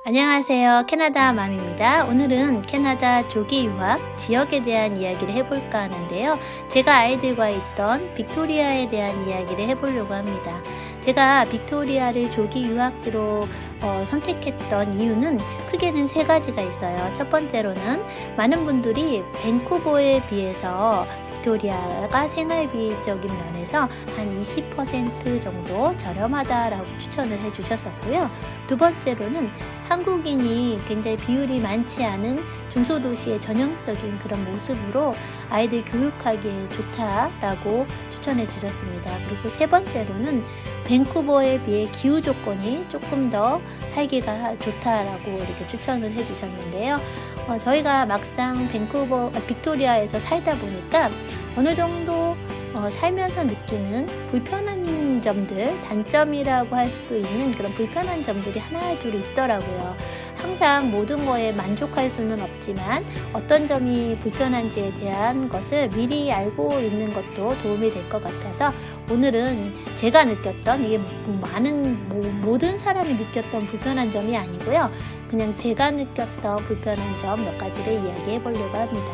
안녕하세요. 캐나다 맘입니다. 오늘은 캐나다 조기 유학 지역에 대한 이야기를 해볼까 하는데요. 제가 아이들과 있던 빅토리아에 대한 이야기를 해보려고 합니다. 제가 빅토리아를 조기 유학지로 선택했던 이유는 크게는 세 가지가 있어요. 첫 번째로는 많은 분들이 밴쿠버에 비해서 빅토리아가 생활비적인 면에서 한 20% 정도 저렴하다라고 추천을 해주셨었고요. 두 번째로는 한국인이 굉장히 비율이 많지 않은 중소도시의 전형적인 그런 모습으로 아이들 교육하기에 좋다라고 추천해 주셨습니다. 그리고 세 번째로는 밴쿠버에 비해 기후 조건이 조금 더 살기가 좋다라고 이렇게 추천을 해 주셨는데요. 저희가 막상 빅토리아에서 살다 보니까 어느 정도 살면서 느끼는 불편한 점들, 단점이라고 할 수도 있는 그런 불편한 점들이 하나 둘 있더라고요. 항상 모든 거에 만족할 수는 없지만 어떤 점이 불편한지에 대한 것을 미리 알고 있는 것도 도움이 될 것 같아서 오늘은 제가 느꼈던, 이게 모든 사람이 느꼈던 불편한 점이 아니고요. 그냥 제가 느꼈던 불편한 점 몇 가지를 이야기해 보려고 합니다.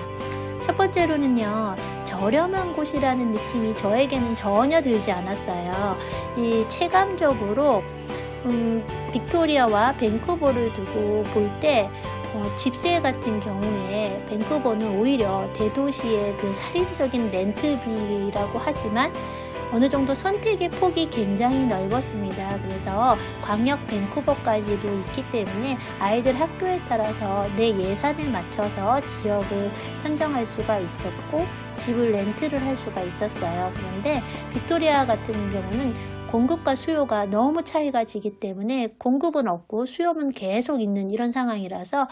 첫 번째로는요, 저렴한 곳이라는 느낌이 저에게는 전혀 들지 않았어요. 이 체감적으로 빅토리아와 밴쿠버를 두고 볼 때 집세 같은 경우에 밴쿠버는 오히려 대도시의 그 살인적인 렌트비라고 하지만 어느 정도 선택의 폭이 굉장히 넓었습니다. 그래서 광역 밴쿠버까지도 있기 때문에 아이들 학교에 따라서 내 예산에 맞춰서 지역을 선정할 수가 있었고 집을 렌트를 할 수가 있었어요. 그런데 빅토리아 같은 경우는 공급과 수요가 너무 차이가 지기 때문에 공급은 없고 수요는 계속 있는 이런 상황이라서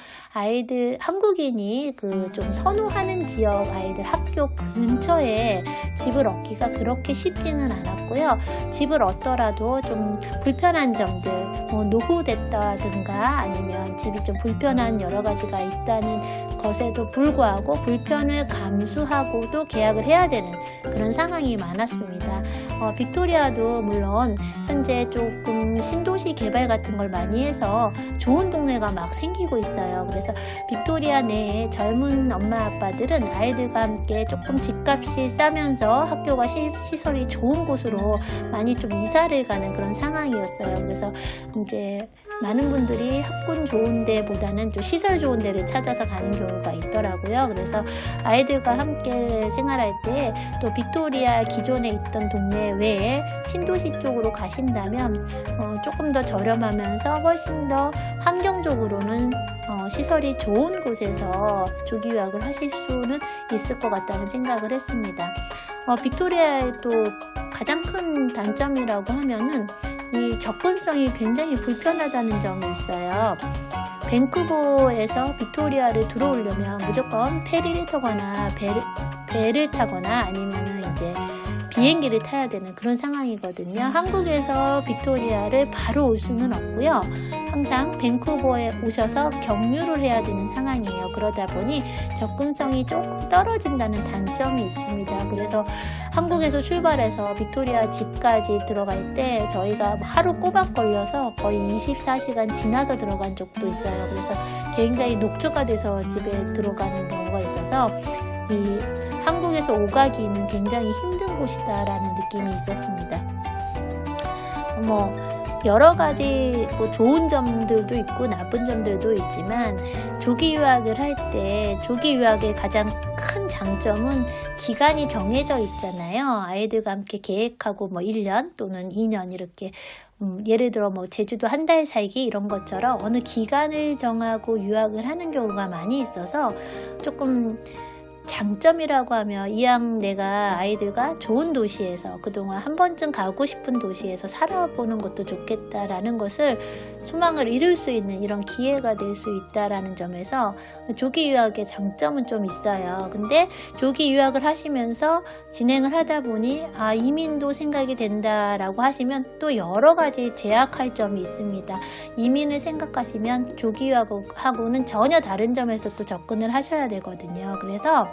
한국인이 좀 선호하는 지역 아이들 학교 근처에 집을 얻기가 그렇게 쉽지는 않았고요. 집을 얻더라도 좀 불편한 점들, 노후됐다든가 아니면 집이 좀 불편한 여러 가지가 있다는 것에도 불구하고 불편을 감수하고도 계약을 해야 되는 그런 상황이 많았습니다. 빅토리아도 물론 현재 조금 신도시 개발 같은 걸 많이 해서 좋은 동네가 막 생기고 있어요. 그래서 빅토리아 내에 젊은 엄마 아빠들은 아이들과 함께 조금 집값이 싸면서 학교가 시설이 좋은 곳으로 많이 좀 이사를 가는 그런 상황이었어요. 그래서 이제 많은 분들이 학군 좋은 데보다는 또 시설 좋은 데를 찾아서 가는 경우가 있더라고요. 그래서 아이들과 함께 생활할 때 또 빅토리아 기존에 있던 동네 외에 신도시 쪽으로 가신다면 조금 더 저렴하면서 훨씬 더 환경적으로는 시설이 좋은 곳에서 조기 유학을 하실 수는 있을 것 같다는 생각을 했습니다. 빅토리아의 또 가장 큰 단점이라고 하면은 이 접근성이 굉장히 불편하다는 점이 있어요. 밴쿠버에서 빅토리아를 들어오려면 무조건 페리를 타거나 배를 타거나 아니면은 이제 비행기를 타야 되는 그런 상황이거든요. 한국에서 빅토리아를 바로 올 수는 없고요. 항상 밴쿠버에 오셔서 경유를 해야 되는 상황이에요. 그러다 보니 접근성이 조금 떨어진다는 단점이 있습니다. 그래서 한국에서 출발해서 빅토리아 집까지 들어갈 때 저희가 하루 꼬박 걸려서 거의 24시간 지나서 들어간 적도 있어요. 그래서 굉장히 녹초가 돼서 집에 들어가는 경우가 있어서 이 한국에서 오가기는 굉장히 힘든 곳이다라는 느낌이 있었습니다. 여러 가지 좋은 점들도 있고 나쁜 점들도 있지만 조기 유학을 할 때 조기 유학의 가장 큰 장점은 기간이 정해져 있잖아요. 아이들과 함께 계획하고 1년 또는 2년 이렇게 예를 들어 제주도 한 달 살기 이런 것처럼 어느 기간을 정하고 유학을 하는 경우가 많이 있어서 조금 장점이라고 하면 이왕 내가 아이들과 좋은 도시에서 그동안 한 번쯤 가고 싶은 도시에서 살아보는 것도 좋겠다라는 것을 소망을 이룰 수 있는 이런 기회가 될 수 있다라는 점에서 조기 유학의 장점은 좀 있어요. 근데 조기 유학을 하시면서 진행을 하다 보니 이민도 생각이 된다라고 하시면 또 여러 가지 제약할 점이 있습니다. 이민을 생각하시면 조기 유학하고는 전혀 다른 점에서 또 접근을 하셔야 되거든요. 그래서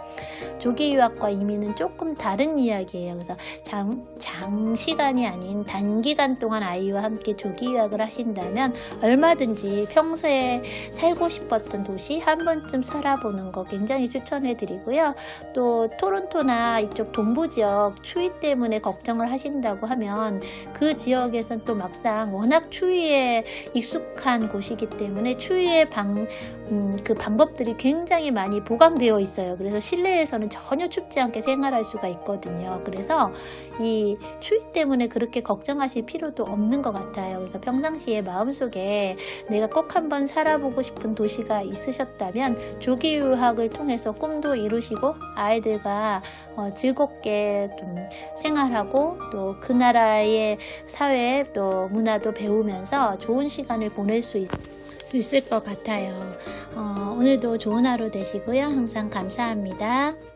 조기 유학과 이민은 조금 다른 이야기예요. 그래서 장시간이 아닌 단기간 동안 아이와 함께 조기 유학을 하신다면 얼마든지 평소에 살고 싶었던 도시 한 번쯤 살아보는 거 굉장히 추천해 드리고요. 또 토론토나 이쪽 동부 지역 추위 때문에 걱정을 하신다고 하면 그 지역에선 또 막상 워낙 추위에 익숙한 곳이기 때문에 추위의 그 방법들이 굉장히 많이 보강되어 있어요. 그래서 실내에서는 전혀 춥지 않게 생활할 수가 있거든요. 그래서 이 추위 때문에 그렇게 걱정하실 필요도 없는 것 같아요. 그래서 평상시에 마음속에 내가 꼭 한번 살아보고 싶은 도시가 있으셨다면 조기 유학을 통해서 꿈도 이루시고 아이들과 즐겁게 좀 생활하고 또 그 나라의 사회 또 문화도 배우면서 좋은 시간을 보낼 수 있을 것 같아요. 오늘도 좋은 하루 되시고요. 항상 감사합니다.